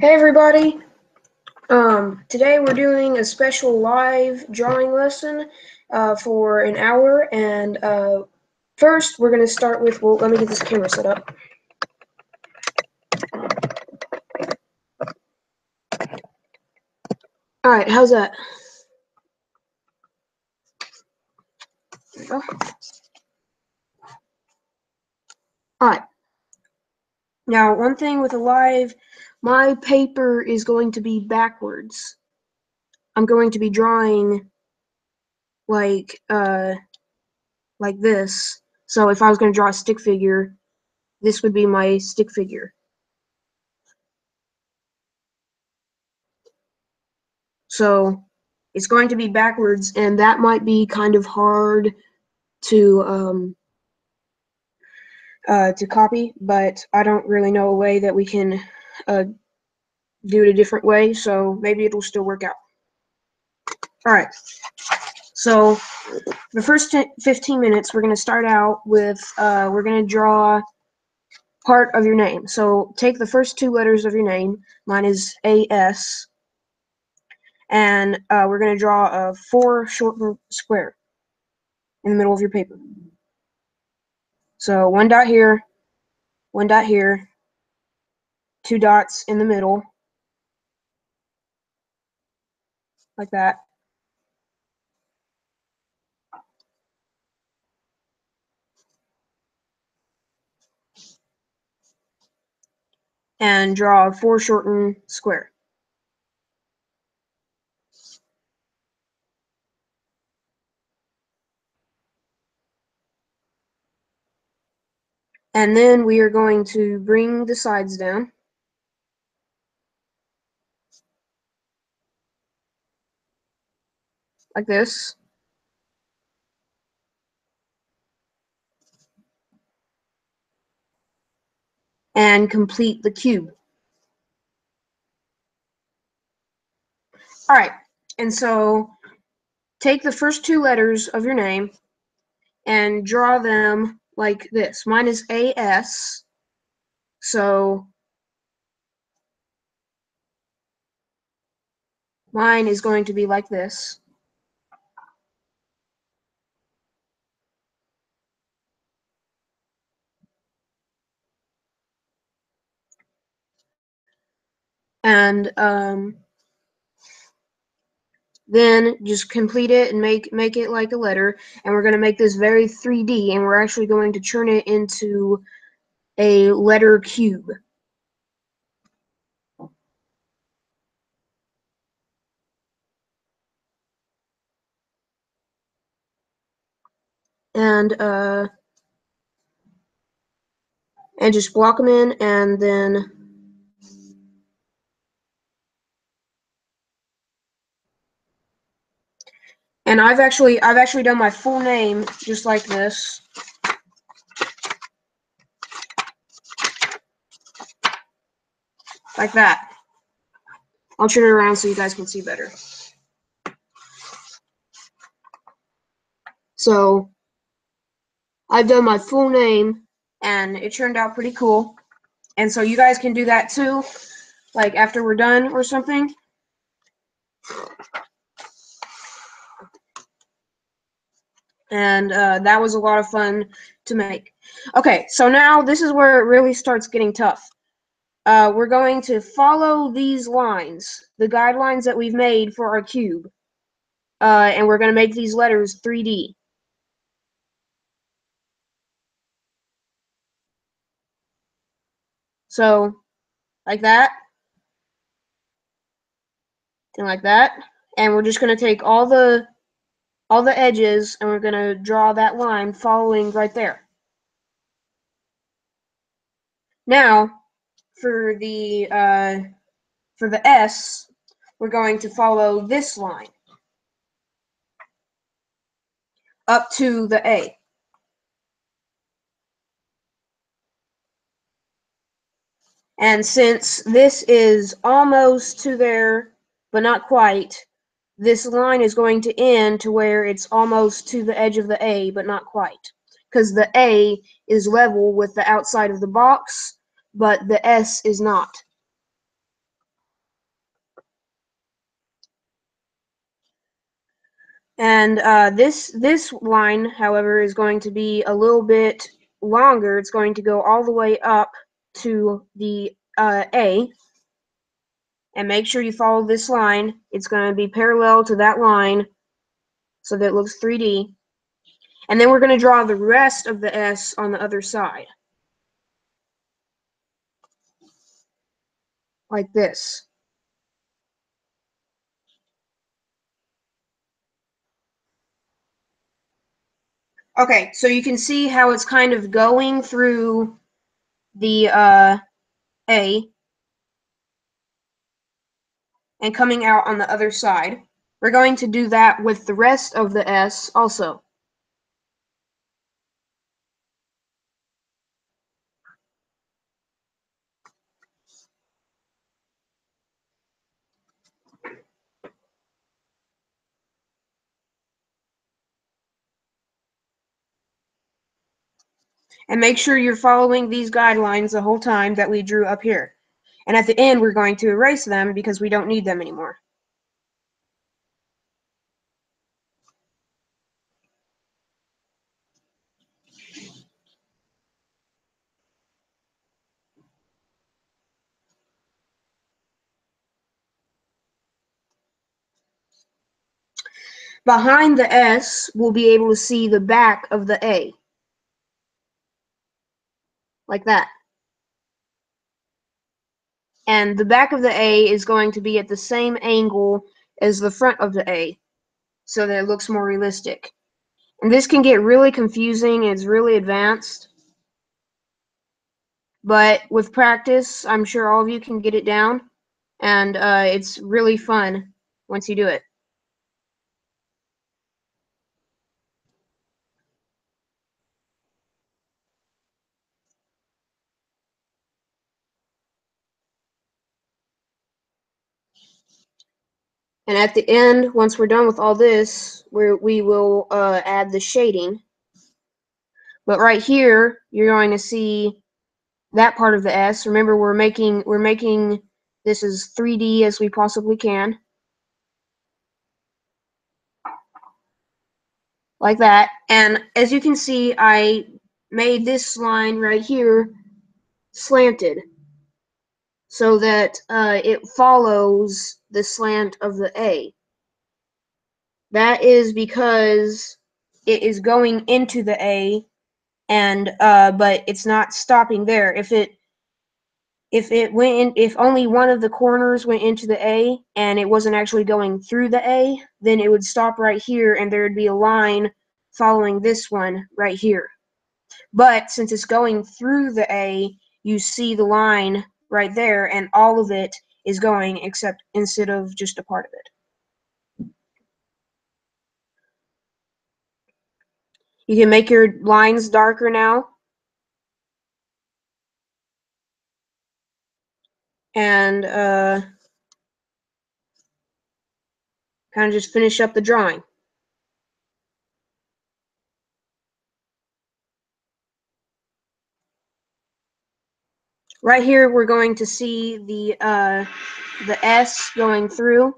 Hey everybody! Today we're doing a special live drawing lesson for an hour, and first we're going to start with, well, let me get this camera set up. Alright, how's that? There we go. Alright, now one thing with a live, my paper is going to be backwards. I'm going to be drawing like this. So if I was going to draw a stick figure, this would be my stick figure. So it's going to be backwards, and that might be kind of hard to copy, but I don't really know a way that we can do it a different way, so maybe it'll still work out. Alright, so the first 15 minutes we're going to start out with, we're going to draw part of your name. So take the first two letters of your name, mine is A-S, and we're going to draw a foreshortened square in the middle of your paper. So one dot here, one dot here, two dots in the middle, like that. And draw a foreshortened square. And then we are going to bring the sides down. Like this. And complete the cube. Alright, and so take the first two letters of your name and draw them like this. Mine is A-S, so mine is going to be like this. And then just complete it and make it like a letter. And we're going to make this very 3D, and we're actually going to turn it into a letter cube. And just block them in, and then I've actually done my full name just like this. Like that. I'll turn it around so you guys can see better. So I've done my full name, and it turned out pretty cool. And so you guys can do that too, like after we're done or something. And that was a lot of fun to make. Okay, so now this is where it really starts getting tough. We're going to follow these lines, the guidelines that we've made for our cube. And we're going to make these letters 3D. So, like that. And like that. And we're just going to take all the edges, and we're going to draw that line following right there. Now, for the S, we're going to follow this line up to the A. And since this is almost to there, but not quite, this line is going to end to where it's almost to the edge of the A, but not quite. Because the A is level with the outside of the box, but the S is not. And this line, however, is going to be a little bit longer. It's going to go all the way up to the A. And make sure you follow this line. It's going to be parallel to that line so that it looks 3D. And then we're going to draw the rest of the S on the other side. Like this. Okay, so you can see how it's kind of going through the A and coming out on the other side. We're going to do that with the rest of the S also. And make sure you're following these guidelines the whole time that we drew up here. And at the end, we're going to erase them because we don't need them anymore. Behind the S, we'll be able to see the back of the A. Like that. And the back of the A is going to be at the same angle as the front of the A, so that it looks more realistic. And this can get really confusing, it's really advanced. But with practice, I'm sure all of you can get it down. And it's really fun once you do it. And at the end, once we're done with all this, we will add the shading. But right here, you're going to see that part of the S. Remember, we're making this as 3D as we possibly can. Like that. And as you can see, I made this line right here slanted so that it follows the slant of the A. That is because it is going into the A, and but it's not stopping there. If it went in, if only one of the corners went into the A and it wasn't actually going through the A, then it would stop right here and there would be a line following this one right here. But since it's going through the A, you see the line right there, and all of it is going except instead of just a part of it. You can make your lines darker now. And kind of just finish up the drawing. Right here, we're going to see the S going through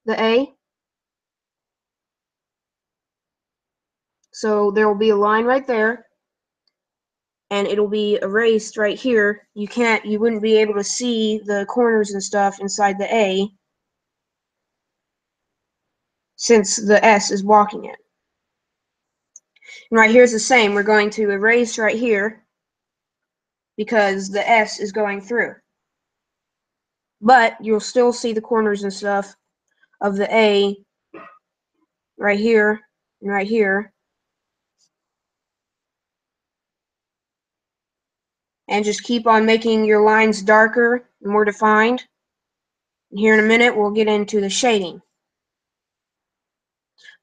the A. So there will be a line right there, and it'll be erased right here. You wouldn't be able to see the corners and stuff inside the A since the S is blocking it. And right here is the same. We're going to erase right here because the S is going through. But you'll still see the corners and stuff of the A right here and right here. And just keep on making your lines darker and more defined. And here in a minute, we'll get into the shading.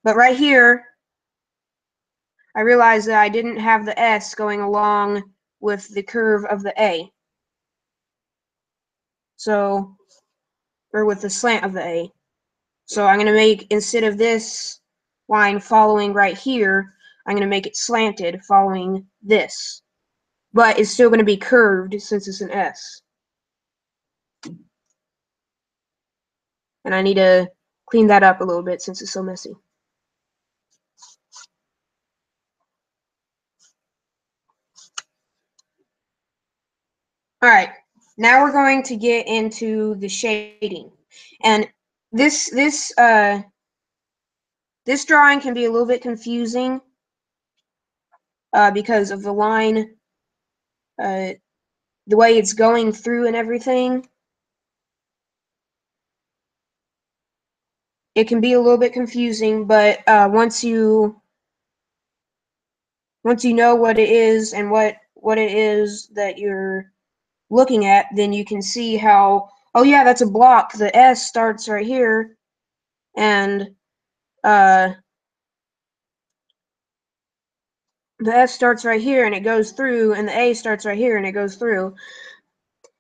But right here, I realized that I didn't have the S going along with the curve of the A. So, or with the slant of the A. So I'm going to make, instead of this line following right here, I'm going to make it slanted following this. But it's still going to be curved since it's an S. And I need to clean that up a little bit since it's so messy. All right, now we're going to get into the shading, and this drawing can be a little bit confusing because of the line, the way it's going through and everything. It can be a little bit confusing, but once you know what it is and what it is that you're looking at, then you can see how, oh yeah, that's a block. The S starts right here, and the S starts right here and it goes through, and the A starts right here and it goes through.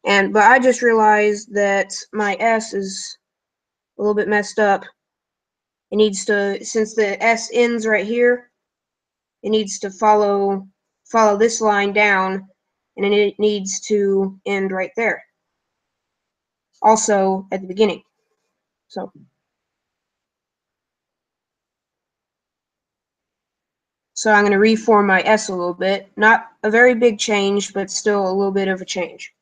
But I just realized that my S is a little bit messed up. It needs to, since the S ends right here, it needs to follow this line down, and then it needs to end right there. Also at the beginning. So I'm going to reform my S a little bit. Not a very big change, but still a little bit of a change.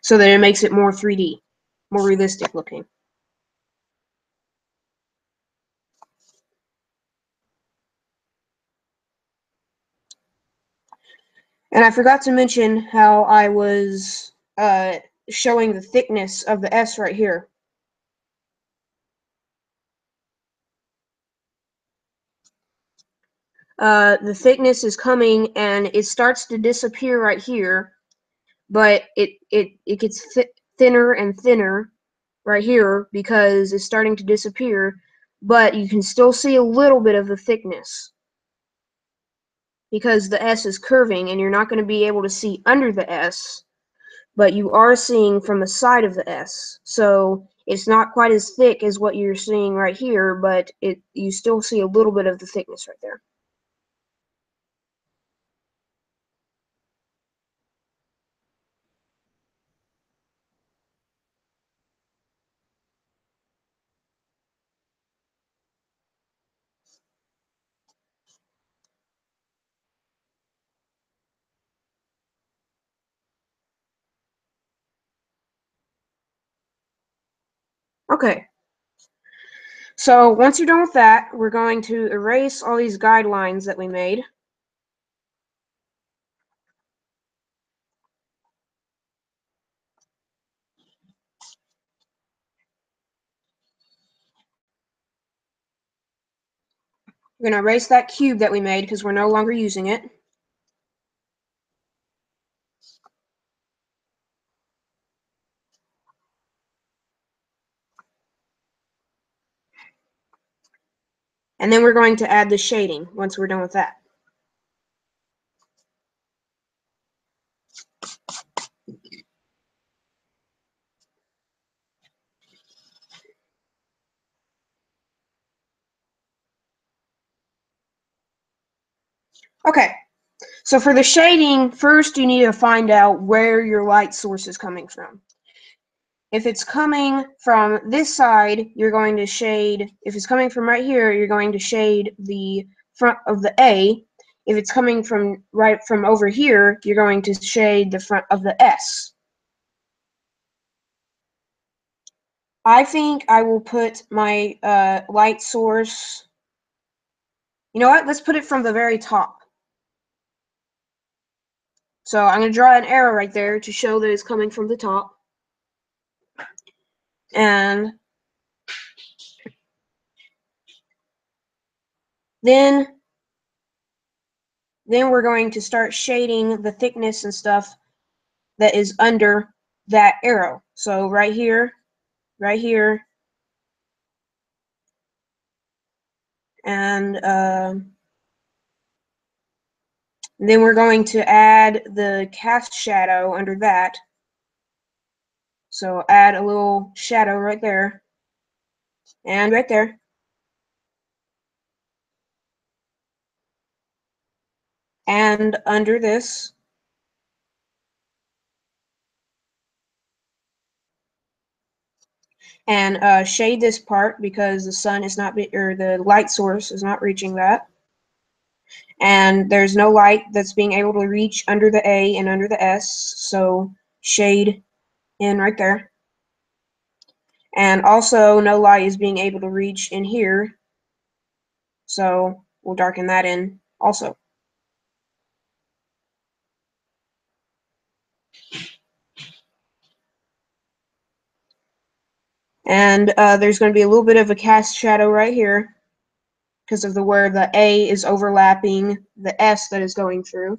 So that it makes it more 3D, more realistic looking. And I forgot to mention how I was showing the thickness of the S right here. The thickness is coming and it starts to disappear right here, but it gets thinner and thinner right here because it's starting to disappear, but you can still see a little bit of the thickness because the S is curving and you're not going to be able to see under the S, but you are seeing from the side of the S. So it's not quite as thick as what you're seeing right here, but you still see a little bit of the thickness right there. Okay. So once you're done with that, we're going to erase all these guidelines that we made. We're going to erase that cube that we made because we're no longer using it. And then we're going to add the shading once we're done with that. Okay, so for the shading, first you need to find out where your light source is coming from. If it's coming from this side, you're going to shade, if it's coming from right here, you're going to shade the front of the A. If it's coming from right from over here, you're going to shade the front of the S. I think I will put my light source, you know what, let's put it from the very top. So I'm going to draw an arrow right there to show that it's coming from the top. And then we're going to start shading the thickness and stuff that is under that arrow. So right here, and then we're going to add the cast shadow under that. So add a little shadow right there, and right there. And under this. And shade this part because the sun is not, or the light source is not reaching that. And there's no light that's being able to reach under the A and under the S, so shade in right there. And also no light is being able to reach in here, so we'll darken that in also. And there's going to be a little bit of a cast shadow right here because of where the A is overlapping the S that is going through.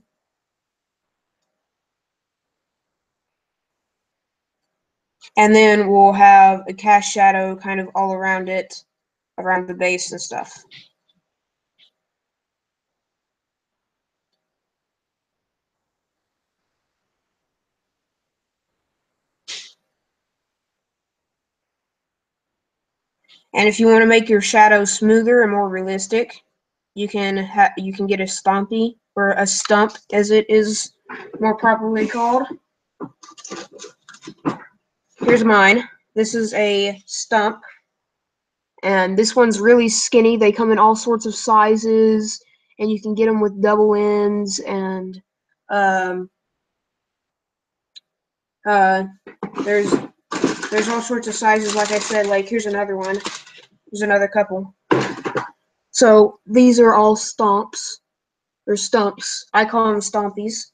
And then we'll have a cast shadow kind of all around it, around the base and stuff. And if you want to make your shadow smoother and more realistic, you can get a stompy, or a stump as it is more properly called. Here's mine. This is a stump, and this one's really skinny. They come in all sorts of sizes, and you can get them with double ends, and there's all sorts of sizes. Like I said, like here's another one. There's another couple. So these are all stomps or stumps. I call them stompies.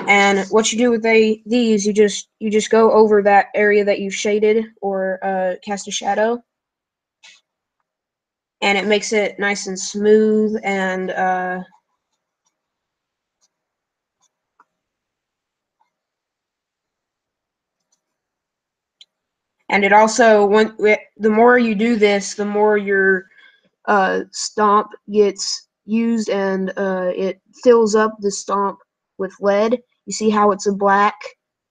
And what you do with these, you just go over that area that you shaded or cast a shadow, and it makes it nice and smooth and it also, the more you do this, the more your stomp gets used, and it fills up the stomp with lead. You see how it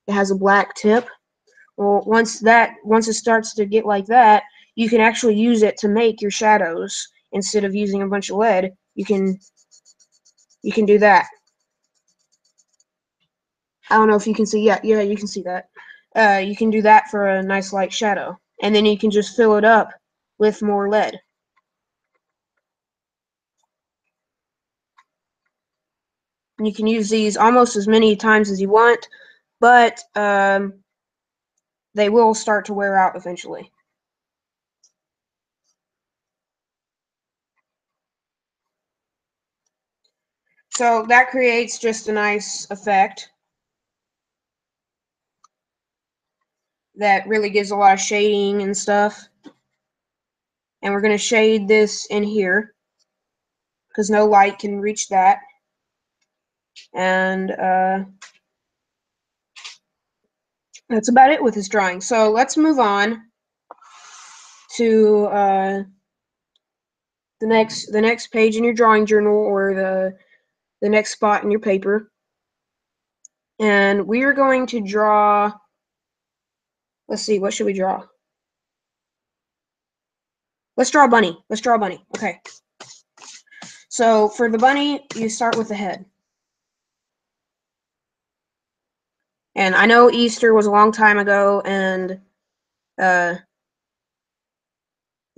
has a black tip? Well, once it starts to get like that, you can actually use it to make your shadows instead of using a bunch of lead. You can do that. I don't know if you can see. Yeah, you can see that. You can do that for a nice light shadow, and then you can just fill it up with more lead. And you can use these almost as many times as you want, but they will start to wear out eventually. So that creates just a nice effect that really gives a lot of shading and stuff. And we're going to shade this in here because no light can reach that. And that's about it with this drawing. So let's move on to the next page in your drawing journal, or the next spot in your paper. And we are going to draw, let's see, what should we draw? Let's draw a bunny. Let's draw a bunny. Okay. So for the bunny, you start with the head. And I know Easter was a long time ago, and the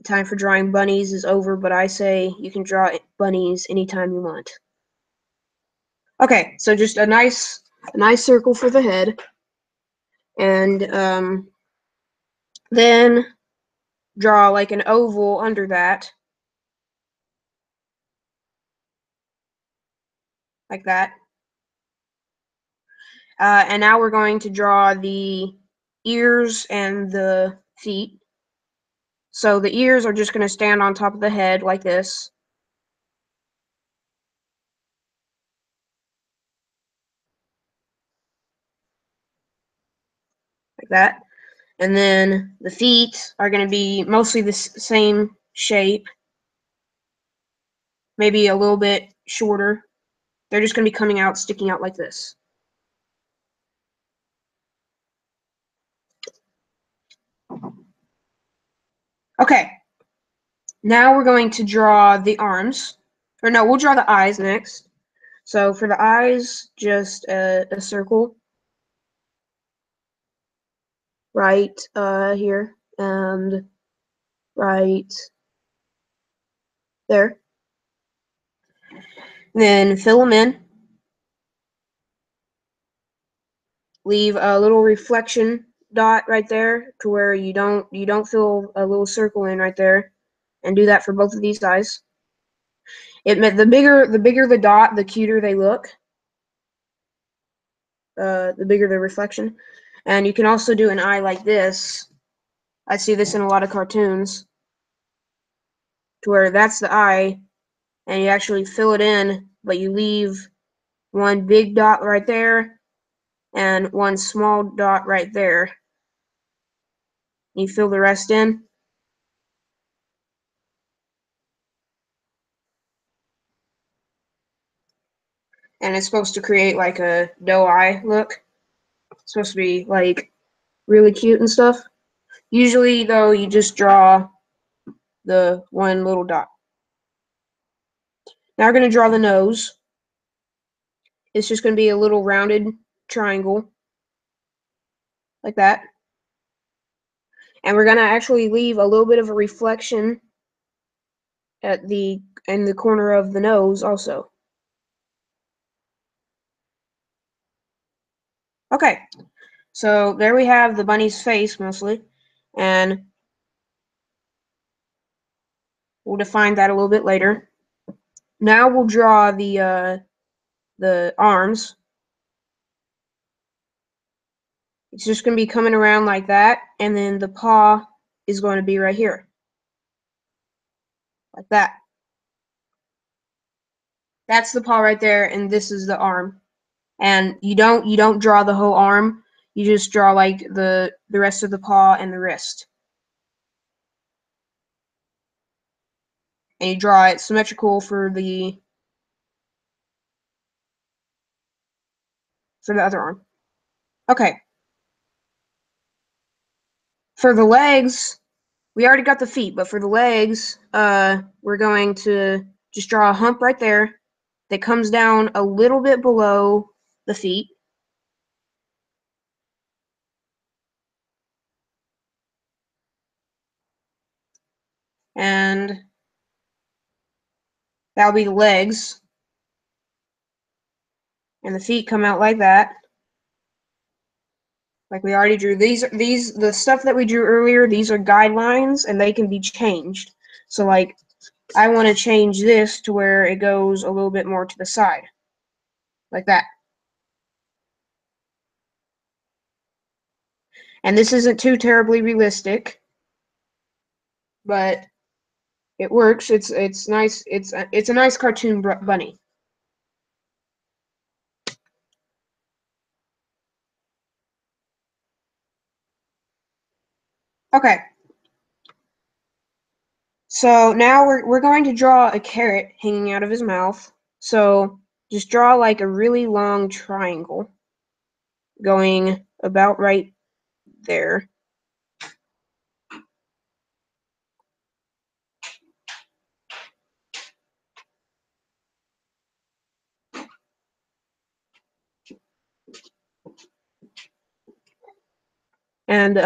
time for drawing bunnies is over, but I say you can draw bunnies anytime you want. Okay, so just a nice circle for the head, and then draw like an oval under that, like that. And now we're going to draw the ears and the feet. So the ears are just going to stand on top of the head like this. Like that. And then the feet are going to be mostly the same shape, maybe a little bit shorter. They're just going to be coming out, sticking out like this. Okay, now we're going to draw the arms. Or no, we'll draw the eyes next. So for the eyes, just a circle right here and right there. Then fill them in. Leave a little reflection dot right there to where you don't fill a little circle in right there, and do that for both of these eyes. The bigger the dot, the cuter they look. The bigger the reflection. And you can also do an eye like this. I see this in a lot of cartoons, to where that's the eye, and you actually fill it in, but you leave one big dot right there and one small dot right there. You fill the rest in. And it's supposed to create like a doe eye look. It's supposed to be like really cute and stuff. Usually though, you just draw the one little dot. Now we're going to draw the nose. It's just going to be a little rounded triangle like that. And we're going to actually leave a little bit of a reflection in the corner of the nose also. Okay, so there we have the bunny's face mostly, and we'll define that a little bit later. Now we'll draw the arms. It's just going to be coming around like that, and then the paw is going to be right here, like that. That's the paw right there, and this is the arm. And you don't draw the whole arm. You just draw like the rest of the paw and the wrist. And you draw it symmetrical for the other arm. Okay. For the legs, we already got the feet, but for the legs, we're going to just draw a hump right there that comes down a little bit below the feet. And that'll be the legs. And the feet come out like that. Like we already drew. The stuff that we drew earlier, these are guidelines, and they can be changed. So like, I want to change this to where it goes a little bit more to the side. Like that. And this isn't too terribly realistic, but it works. It's nice. It's a nice cartoon bunny. Okay. So now we're going to draw a carrot hanging out of his mouth. So just draw like a really long triangle going about right there. And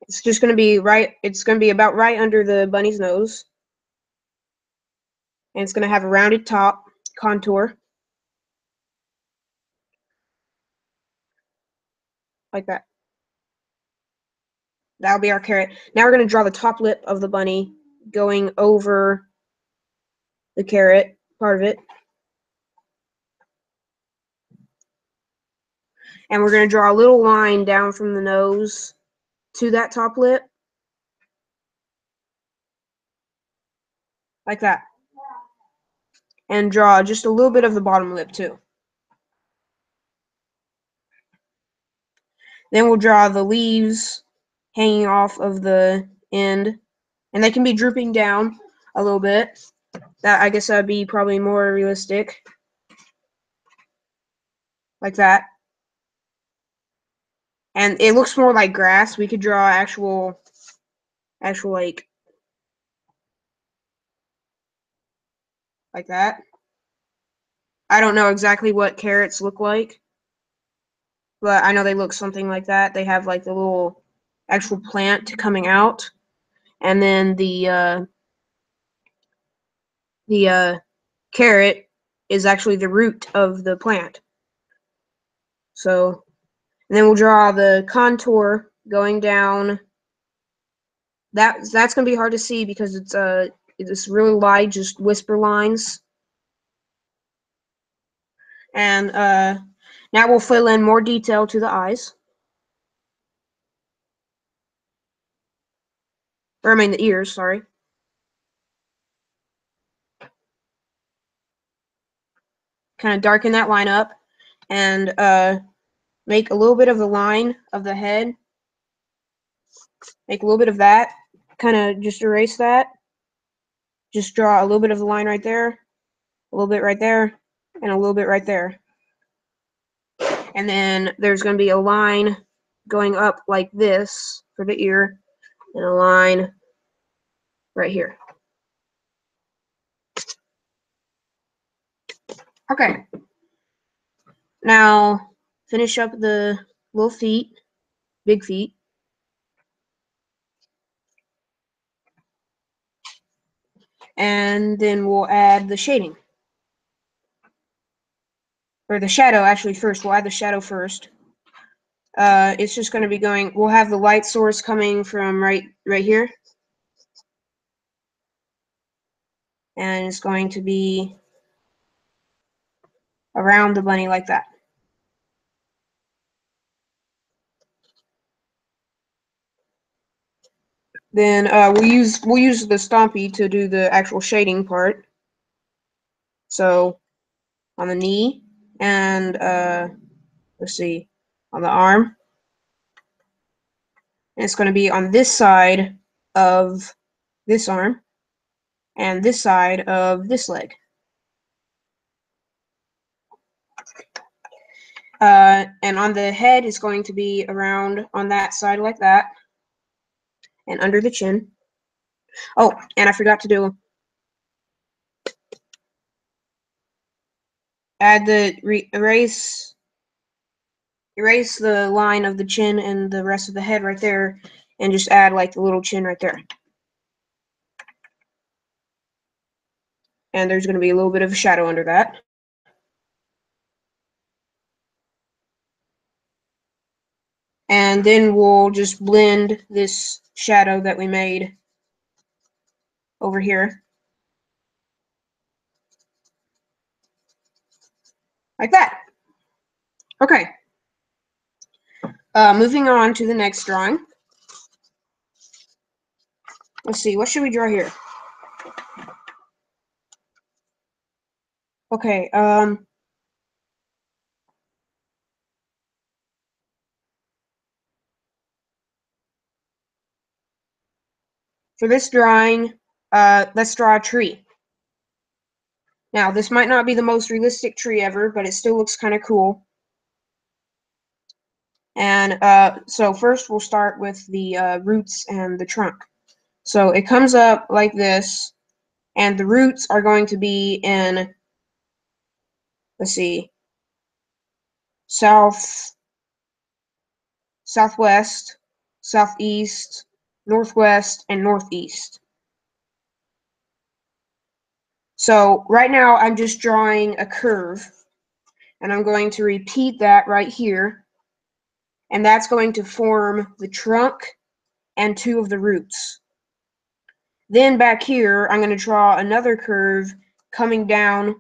it's just going to be it's going to be about right under the bunny's nose. And it's going to have a rounded top contour. Like that. That'll be our carrot. Now we're going to draw the top lip of the bunny going over the carrot part of it. And we're going to draw a little line down from the nose to that top lip. Like that. And draw just a little bit of the bottom lip too. Then we'll draw the leaves hanging off of the end. And they can be drooping down a little bit. I guess that'd be probably more realistic. Like that. And it looks more like grass. We could draw actual like that. I don't know exactly what carrots look like, but I know they look something like that. They have like the little actual plant coming out, and then the the carrot is actually the root of the plant. So, and then we'll draw the contour going down. That's going to be hard to see because it's really light, just whisper lines. And now we'll fill in more detail to the eyes. Or I mean the ears, sorry. Kind of darken that line up and make a little bit of the line of the head. Make a little bit of that. Kind of just erase that. Just draw a little bit of the line right there, a little bit right there, and a little bit right there. And then there's going to be a line going up like this for the ear, and a line right here. Okay. Now finish up the little feet, big feet. And then we'll add the shading. Or the shadow, actually, first. We'll add the shadow first. It's just going to be going, we'll have the light source coming from right here. And it's going to be around the bunny like that. Then we'll use the Stompy to do the actual shading part. So on the knee and let's see, on the arm. And it's going to be on this side of this arm and this side of this leg. And on the head is going to be around on that side like that and under the chin. Oh, and I forgot to do add the erase the line of the chin and the rest of the head right there and just add like the little chin right there. And there's going to be a little bit of a shadow under that. And then we'll just blend this shadow that we made over here. Like that. Okay. Moving on to the next drawing. Let's see, what should we draw here? Okay, for this drawing, let's draw a tree. Now, this might not be the most realistic tree ever, but it still looks kind of cool. And so first we'll start with the roots and the trunk. So it comes up like this, and the roots are going to be in, let's see, southwest, southeast, northwest, and northeast. So right now I'm just drawing a curve, and I'm going to repeat that right here, and that's going to form the trunk and two of the roots. Then back here, I'm going to draw another curve coming down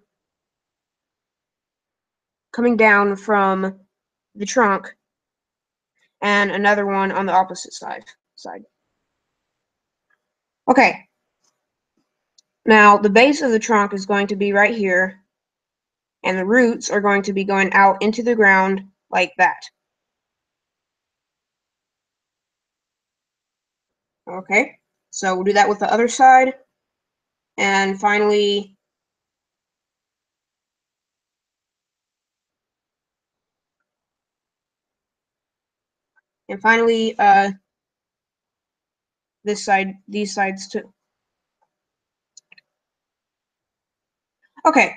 from the trunk, and another one on the opposite side. Okay. Now, the base of the trunk is going to be right here, and the roots are going to be going out into the ground like that. Okay, so we'll do that with the other side. And finally, this side, these sides too. Okay,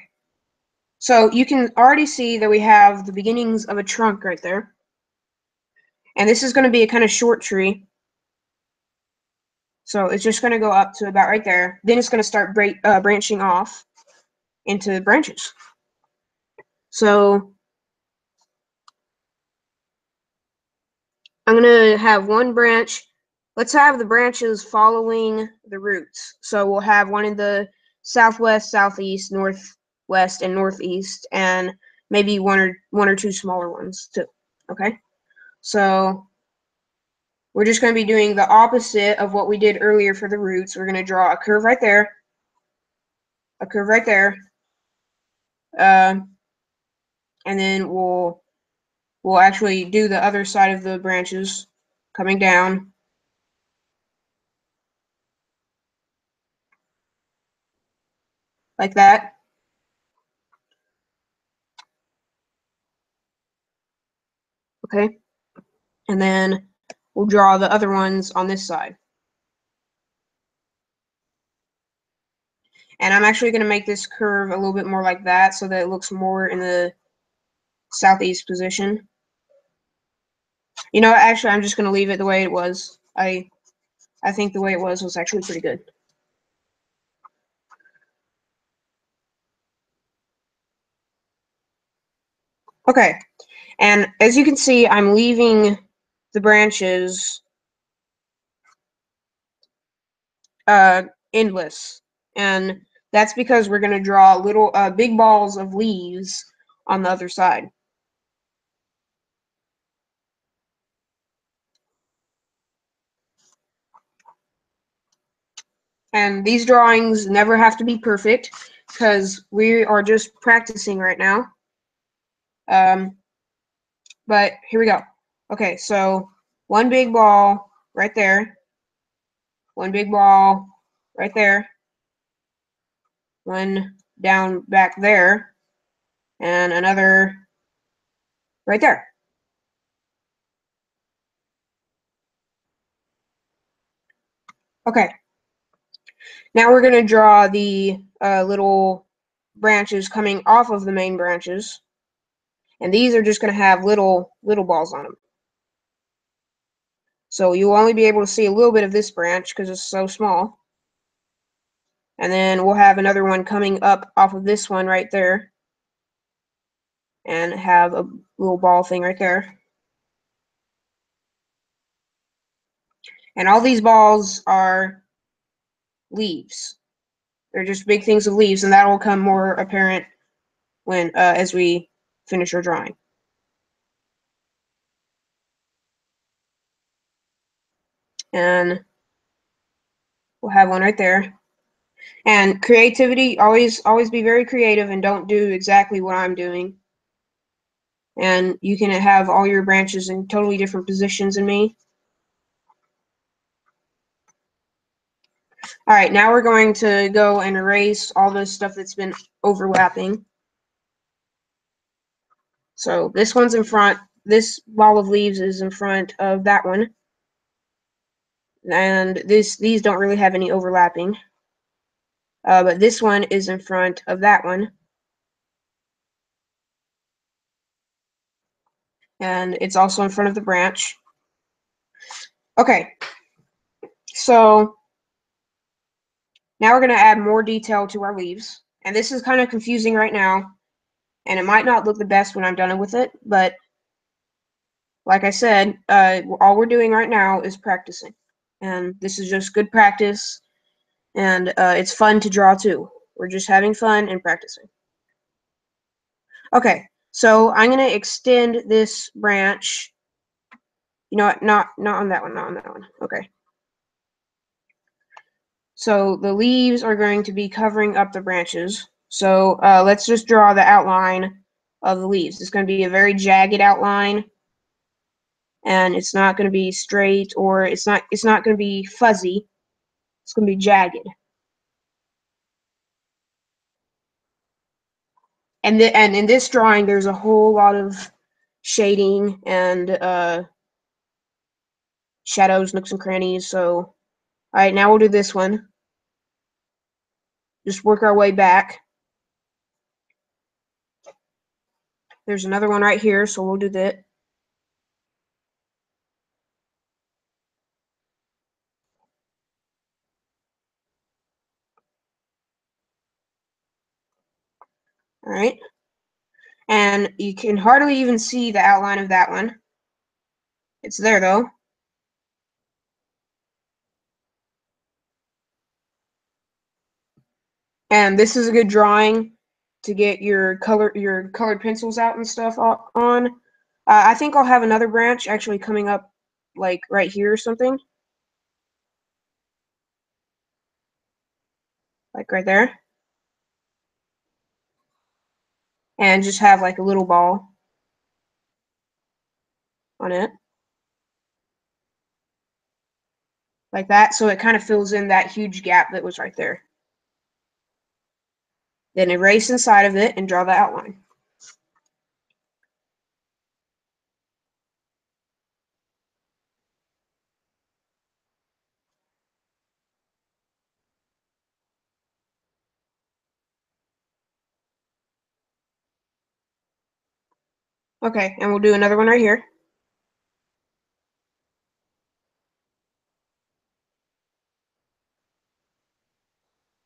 so you can already see that we have the beginnings of a trunk right there. And this is going to be a kind of short tree. So it's just going to go up to about right there. Then it's going to start branching off into branches. So I'm going to have one branch. Let's have the branches following the roots. So we'll have one in the southwest, southeast, northwest, and northeast, and maybe one or two smaller ones too. Okay? So we're just going to be doing the opposite of what we did earlier for the roots. We're going to draw a curve right there, a curve right there, and then we'll actually do the other side of the branches coming down. Like that. Okay. And then we'll draw the other ones on this side. And I'm actually going to make this curve a little bit more like that so that it looks more in the southeast position. You know, actually, I'm just going to leave it the way it was. I think the way it was actually pretty good. Okay. And as you can see, I'm leaving the branches endless. And that's because we're going to draw little big balls of leaves on the other side. And these drawings never have to be perfect because we are just practicing right now. But here we go. Okay, so one big ball right there. One big ball right there. One down back there. And another right there. Okay. Now we're going to draw the little branches coming off of the main branches. And these are just going to have little balls on them. So you'll only be able to see a little bit of this branch because it's so small. And then we'll have another one coming up off of this one right there. And have a little ball thing right there. And all these balls are leaves. They're just big things of leaves, and that will come more apparent when as we finish our drawing. And we'll have one right there. And creativity, always be very creative and don't do exactly what I'm doing. And you can have all your branches in totally different positions than me. All right, now we're going to go and erase all the stuff that's been overlapping. So this one's in front. This ball of leaves is in front of that one. And these don't really have any overlapping. But this one is in front of that one. And it's also in front of the branch. Okay, so now we're going to add more detail to our leaves. And this is kind of confusing right now. And it might not look the best when I'm done with it. But like I said, all we're doing right now is practicing. And this is just good practice. And it's fun to draw too. We're just having fun and practicing. Okay, so I'm going to extend this branch. You know what? Not on that one. Not on that one. Okay. So the leaves are going to be covering up the branches. So let's just draw the outline of the leaves. It's going to be a very jagged outline, and it's not going to be straight, or it's not going to be fuzzy. It's going to be jagged. And in this drawing, there's a whole lot of shading and shadows, nooks and crannies. So, all right, now we'll do this one. Just work our way back. There's another one right here, so we'll do that. right? And you can hardly even see the outline of that one. It's there though. And this is a good drawing to get your colored pencils out and stuff on. I think I'll have another branch actually coming up like right here or something. Like right there. And just have like a little ball on it. Like that, so it kind of fills in that huge gap that was right there. Then erase inside of it and draw the outline. Okay, and we'll do another one right here.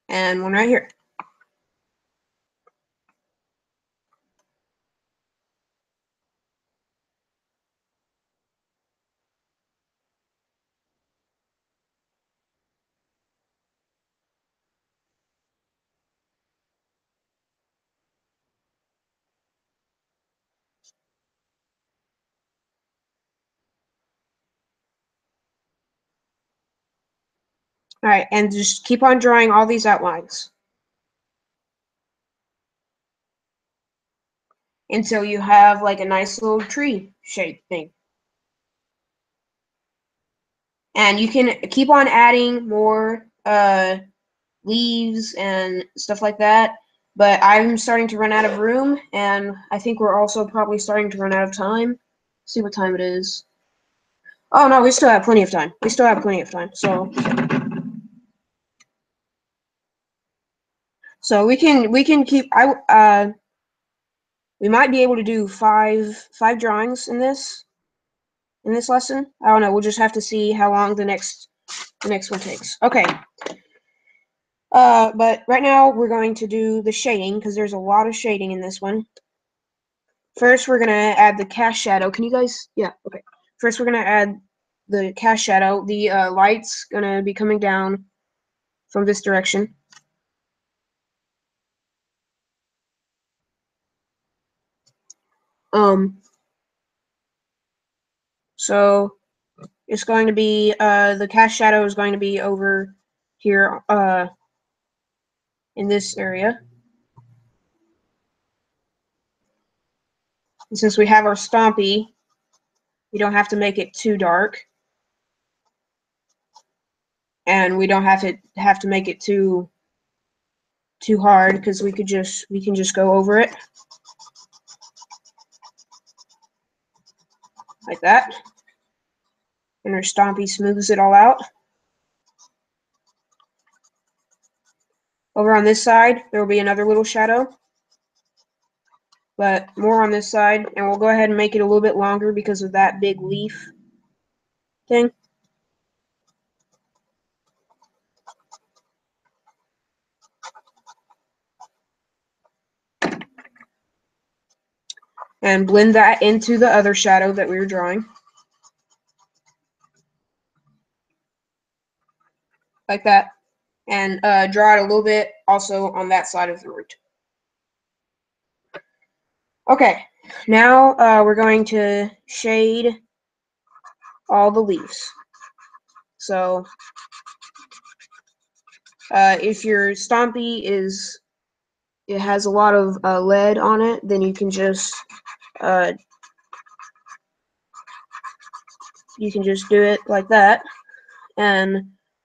And one right here. All right, and just keep on drawing all these outlines until you have like a nice little tree shape thing. And you can keep on adding more leaves and stuff like that. But I'm starting to run out of room, and I think we're also probably starting to run out of time. Let's see what time it is. Oh no, we still have plenty of time. We still have plenty of time. So we can keep we might be able to do five drawings in this lesson. I don't know. We'll just have to see how long the next one takes. Okay. But right now we're going to do the shading because there's a lot of shading in this one. First, we're gonna add the cast shadow. Can you guys? Yeah. Okay. First, we're gonna add the cast shadow. The light's gonna be coming down from this direction. So it's going to be the cast shadow is going to be over here in this area. And since we have our Stompy, we don't have to make it too dark. And we don't have to make it too hard because we can just go over it like that. And our Stompy smooths it all out. Over on this side, there will be another little shadow, but more on this side, and we'll go ahead and make it a little bit longer because of that big leaf thing. And blend that into the other shadow that we were drawing. Like that. And draw it a little bit also on that side of the root. Okay, now we're going to shade all the leaves. So if your Stompy it has a lot of lead on it, then you can just do it like that.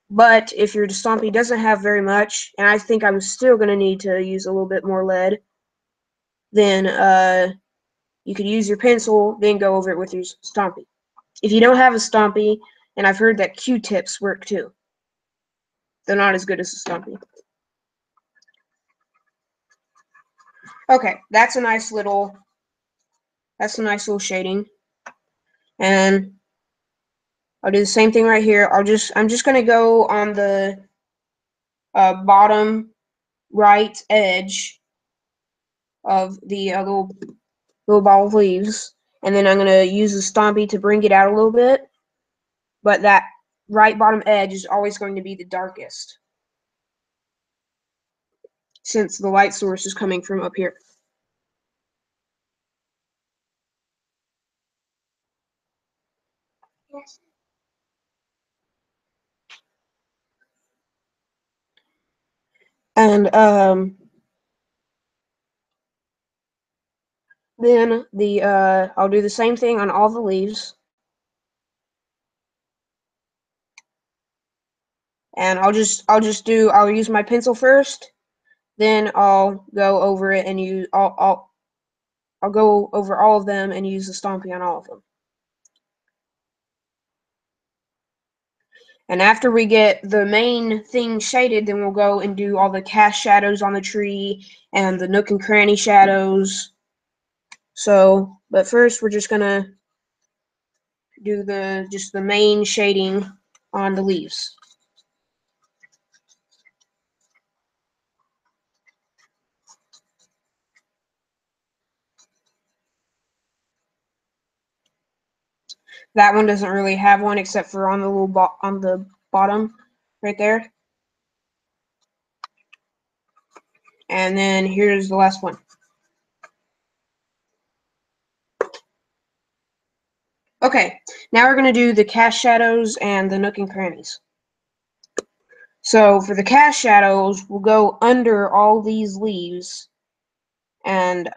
But if your Stompy doesn't have very much, and I think I'm still going to need to use a little bit more lead, then you could use your pencil, then go over it with your Stompy. If you don't have a Stompy, and I've heard that Q-tips work too. They're not as good as a Stompy. Okay, that's a nice little shading. And I'll do the same thing right here. I'm just gonna go on the bottom right edge of the little ball of leaves, and then I'm going to use the Stompy to bring it out a little bit, but that right bottom edge is always going to be the darkest, since the light source is coming from up here. Yes. And then I'll do the same thing on all the leaves. And I'll use my pencil first, then I'll go over it and I'll go over all of them and use the Stompy on all of them. And after we get the main thing shaded, then we'll go and do all the cast shadows on the tree and the nook and cranny shadows. So, but first we're just gonna do the main shading on the leaves. That one doesn't really have one except for on the on the bottom right there. And then here's the last one. Okay, now we're going to do the cast shadows and the nook and crannies. So for the cast shadows, we'll go under all these leaves and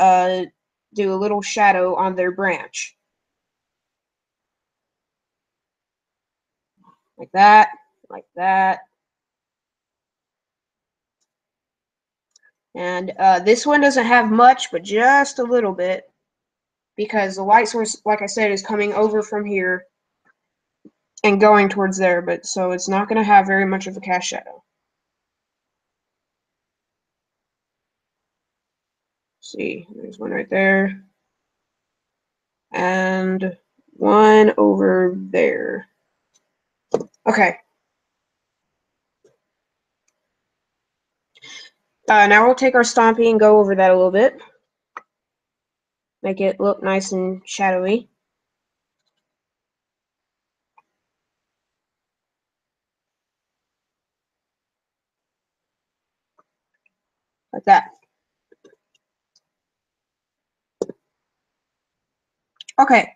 do a little shadow on their branch. Like that, like that. And this one doesn't have much, but just a little bit, because the light source, like I said, is coming over from here and going towards there, but so it's not going to have very much of a cast shadow. See, there's one right there. And one over there. Okay. Now we'll take our Stompy and go over that a little bit. Make it look nice and shadowy. Like that. Okay.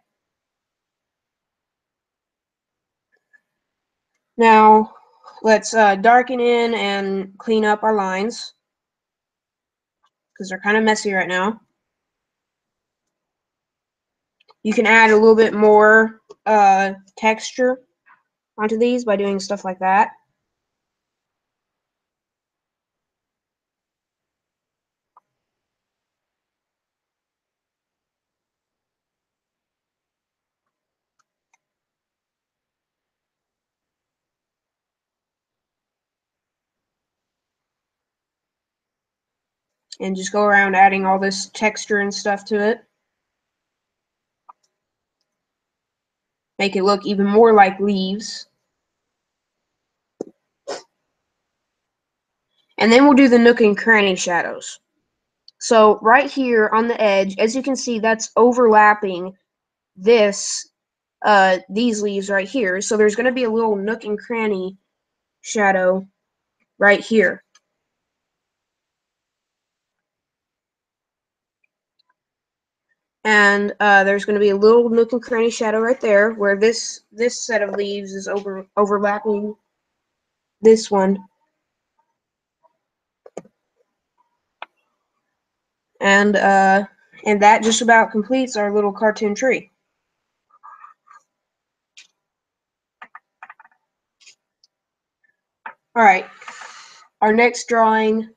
Now, let's darken in and clean up our lines, because they're kind of messy right now. You can add a little bit more texture onto these by doing stuff like that. And just go around adding all this texture and stuff to it. Make it look even more like leaves. And then we'll do the nook and cranny shadows. So right here on the edge, as you can see, that's overlapping these leaves right here. So there's going to be a little nook and cranny shadow right here. And there's going to be a little nook and cranny shadow right there where this set of leaves is overlapping this one. And that just about completes our little cartoon tree. All right, our next drawing.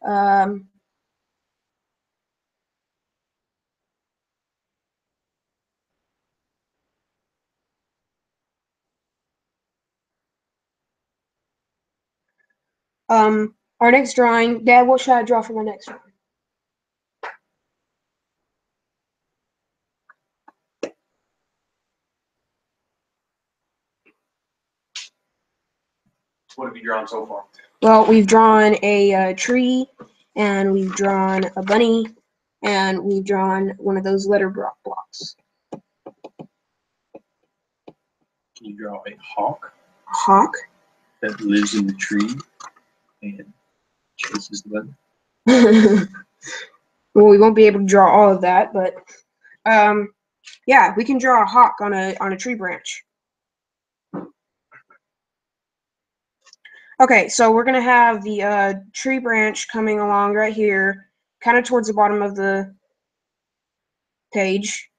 Our next drawing, Dad, what should I draw for my next drawing? What have you drawn so far? Well, we've drawn a tree, and we've drawn a bunny, And we've drawn one of those letter blocks. Can you draw a hawk? Hawk? That lives in the tree and chases the weather. Well, we won't be able to draw all of that, but yeah, we can draw a hawk on a tree branch. Okay, so we're gonna have the tree branch coming along right here, kind of towards the bottom of the page.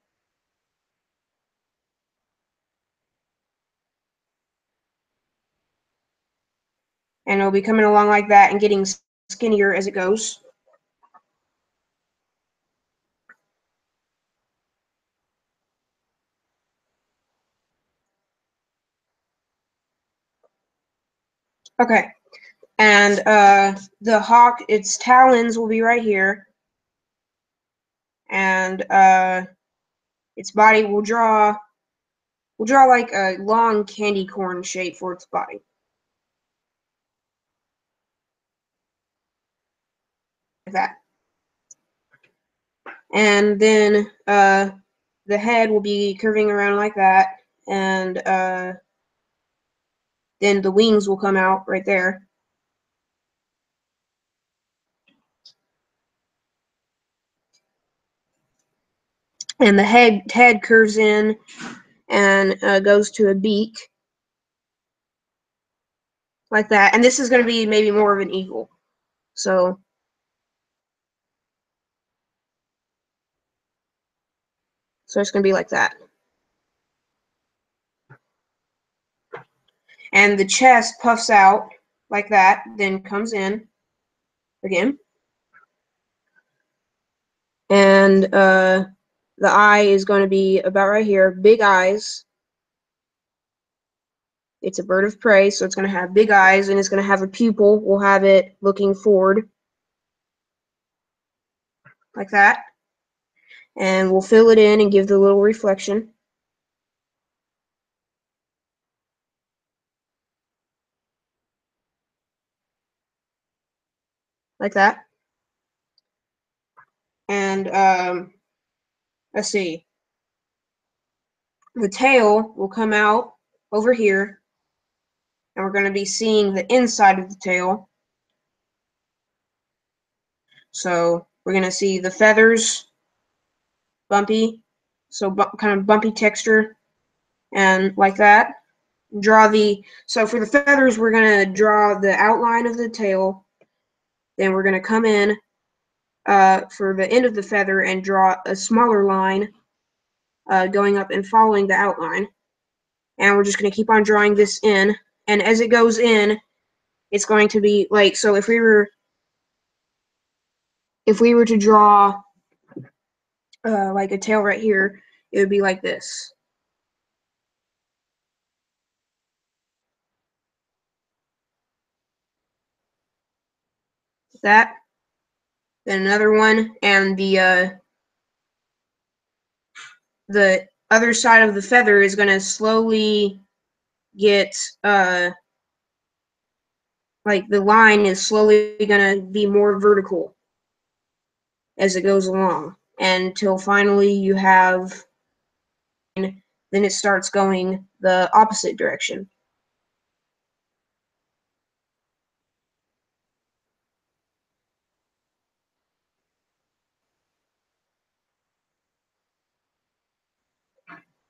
And it'll be coming along like that and getting skinnier as it goes. Okay, and the hawk, its talons will be right here, and its body will draw like a long candy corn shape for its body. Like that. And then the head will be curving around like that, and then the wings will come out right there. And the head curves in and goes to a beak like that. And this is going to be maybe more of an eagle. So it's going to be like that. And the chest puffs out like that, then comes in again. And the eye is going to be about right here, big eyes. It's a bird of prey, so it's going to have big eyes, and it's going to have a pupil. We'll have it looking forward like that. And we'll fill it in and give the little reflection. Like that. And let's see. The tail will come out over here, and we're going to be seeing the inside of the tail. So we're going to see the feathers, bumpy, so kind of bumpy texture, and like that. So for the feathers, we're going to draw the outline of the tail. Then we're going to come in for the end of the feather and draw a smaller line going up and following the outline. And we're just going to keep on drawing this in. And as it goes in, it's going to be like, so if we were to draw like a tail right here, it would be like this. That. Then another one, and the other side of the feather is going to slowly get like the line is slowly going to be more vertical as it goes along, until finally you have, then it starts going the opposite direction.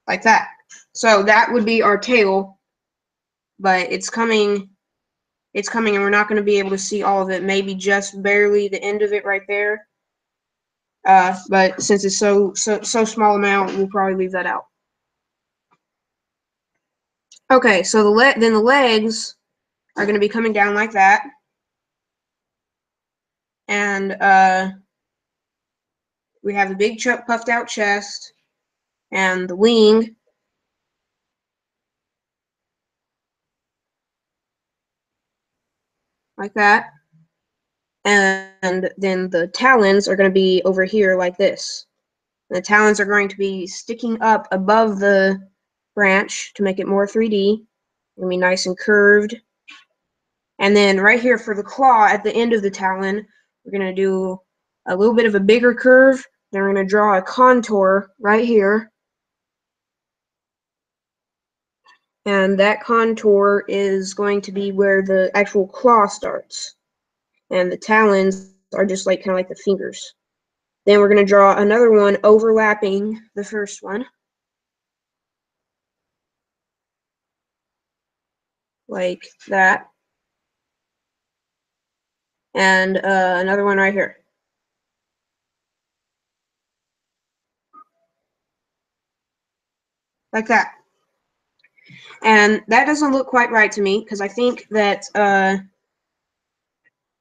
Like that. So that would be our tail, but it's coming, and we're not going to be able to see all of it, maybe just barely the end of it right there. But since it's so small amount, we'll probably leave that out. Okay, so then the legs are going to be coming down like that, and we have the big puffed out chest, and the wing. Like that. And then the talons are going to be over here like this. The talons are going to be sticking up above the branch to make it more 3D. It'll be nice and curved. And then right here for the claw at the end of the talon, we're going to do a little bit of a bigger curve. Then we're going to draw a contour right here. And that contour is going to be where the actual claw starts. And the talons are just like kind of like the fingers. Then we're going to draw another one overlapping the first one. Like that. And another one right here. Like that. And that doesn't look quite right to me because I think that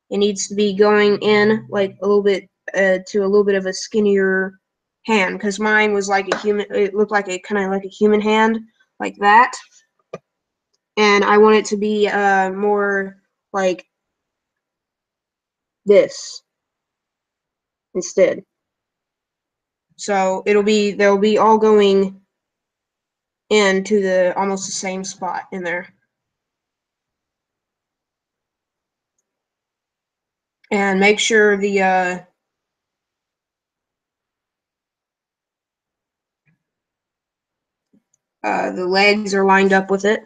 it needs to be going in like a little bit to a little bit of a skinnier hand, because mine was like a human. It looked like a kind of like a human hand, like that. And I want it to be more like this instead. So they'll be all going into the almost the same spot in there. And make sure the legs are lined up with it.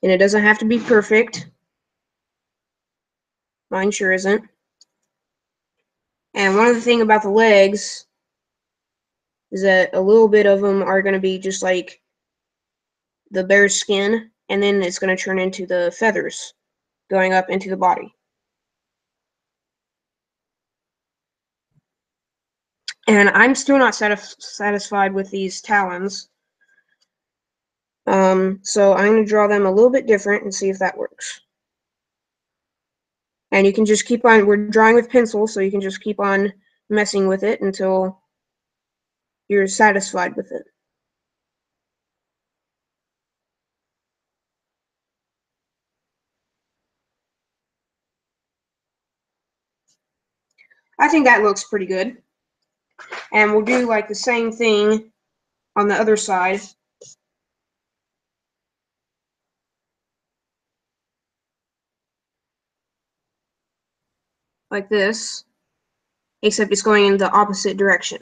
And it doesn't have to be perfect. Mine sure isn't. And one of the things about the legs is that a little bit of them are going to be just like the bear's skin, and then it's going to turn into the feathers going up into the body. And I'm still not satisfied with these talons. So I'm going to draw them a little bit different and see if that works. And you can just keep on, we're drawing with pencil, so you can just keep on messing with it until you're satisfied with it. I think that looks pretty good. And we'll do like the same thing on the other side. Like this, except it's going in the opposite direction.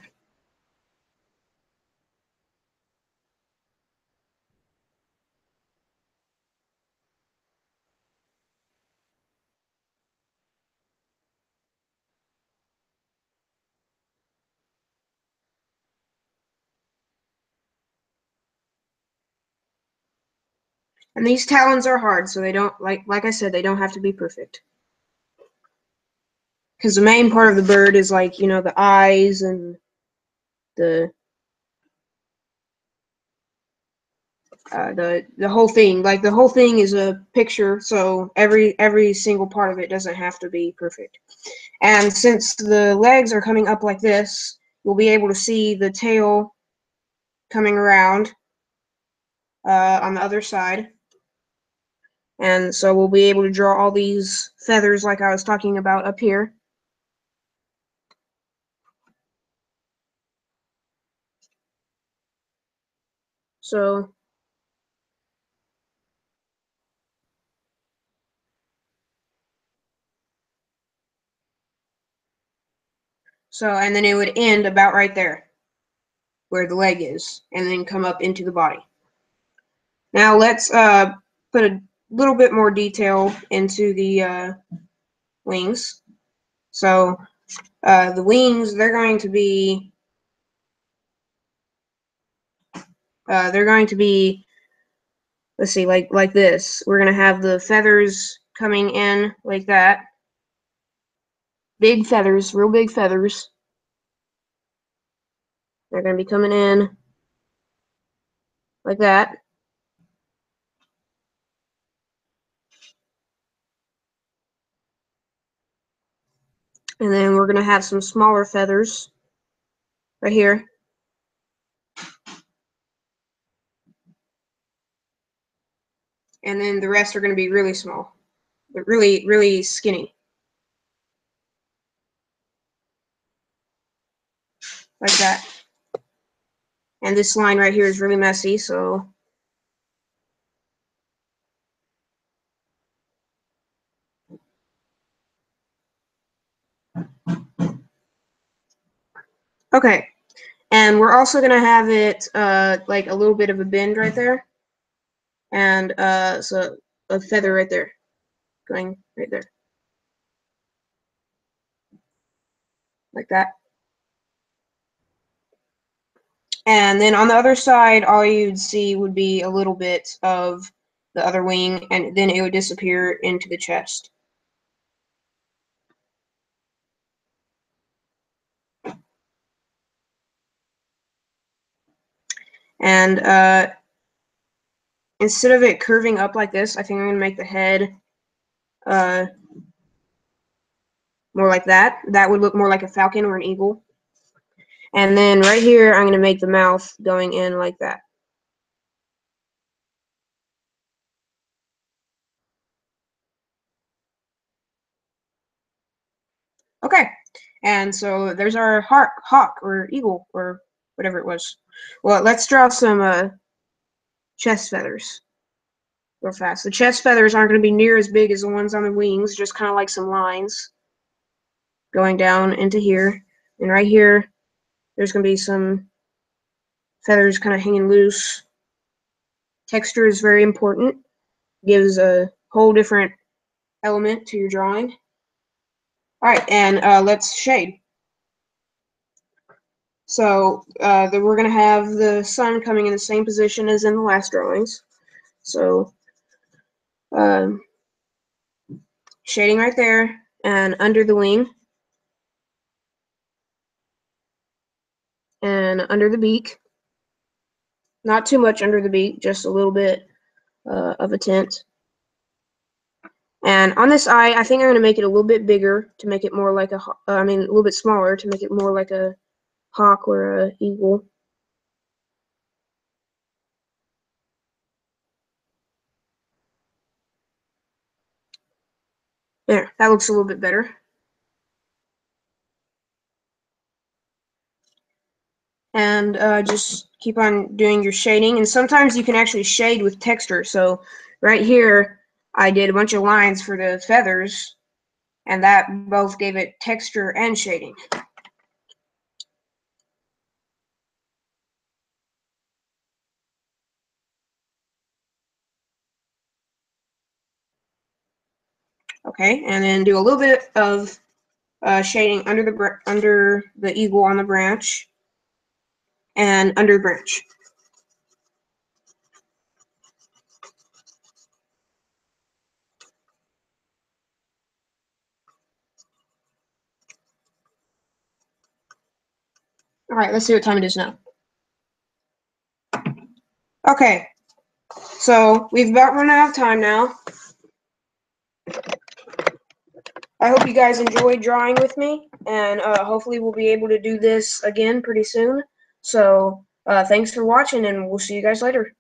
And these talons are hard, so they don't, like I said, they don't have to be perfect. Because the main part of the bird is like, you know, the eyes and the whole thing. Like the whole thing is a picture, so every single part of it doesn't have to be perfect. And since the legs are coming up like this, you'll be able to see the tail coming around on the other side. And so we'll be able to draw all these feathers like I was talking about up here. So and then it would end about right there where the leg is, and then come up into the body. Now let's put a little bit more detail into the wings. So the wings, they're going to be let's see, like this. We're gonna have the feathers coming in like that. Big feathers, real big feathers. They're gonna be coming in like that. And then we're gonna have some smaller feathers right here. And then the rest are gonna be really small, but really, really skinny. Like that. And this line right here is really messy, so Okay, and we're also gonna have it like a little bit of a bend right there, and so a feather right there, going right there, like that. And then on the other side, all you'd see would be a little bit of the other wing, and then it would disappear into the chest. And instead of it curving up like this, I think I'm going to make the head more like that. That would look more like a falcon or an eagle. And then right here, I'm going to make the mouth going in like that. Okay, and so there's our hawk or eagle or whatever it was. Well, let's draw some chest feathers real fast. The chest feathers aren't going to be near as big as the ones on the wings, just kind of like some lines going down into here. And right here, there's going to be some feathers kind of hanging loose. Texture is very important. Gives a whole different element to your drawing. All right, and let's shade. So we're going to have the sun coming in the same position as in the last drawings. So shading right there and under the wing and under the beak. Not too much under the beak, just a little bit of a tint. And on this eye, I think I'm going to make it a little bit bigger to make it more like a, a little bit smaller to make it more like a hawk or a eagle. There, that looks a little bit better. And just keep on doing your shading. And sometimes you can actually shade with texture. So right here, I did a bunch of lines for the feathers, and that both gave it texture and shading. Okay, and then do a little bit of shading under the eagle on the branch and under the branch. All right, let's see what time it is now. Okay, so we've about run out of time now. I hope you guys enjoyed drawing with me, and hopefully we'll be able to do this again pretty soon. So thanks for watching, and we'll see you guys later.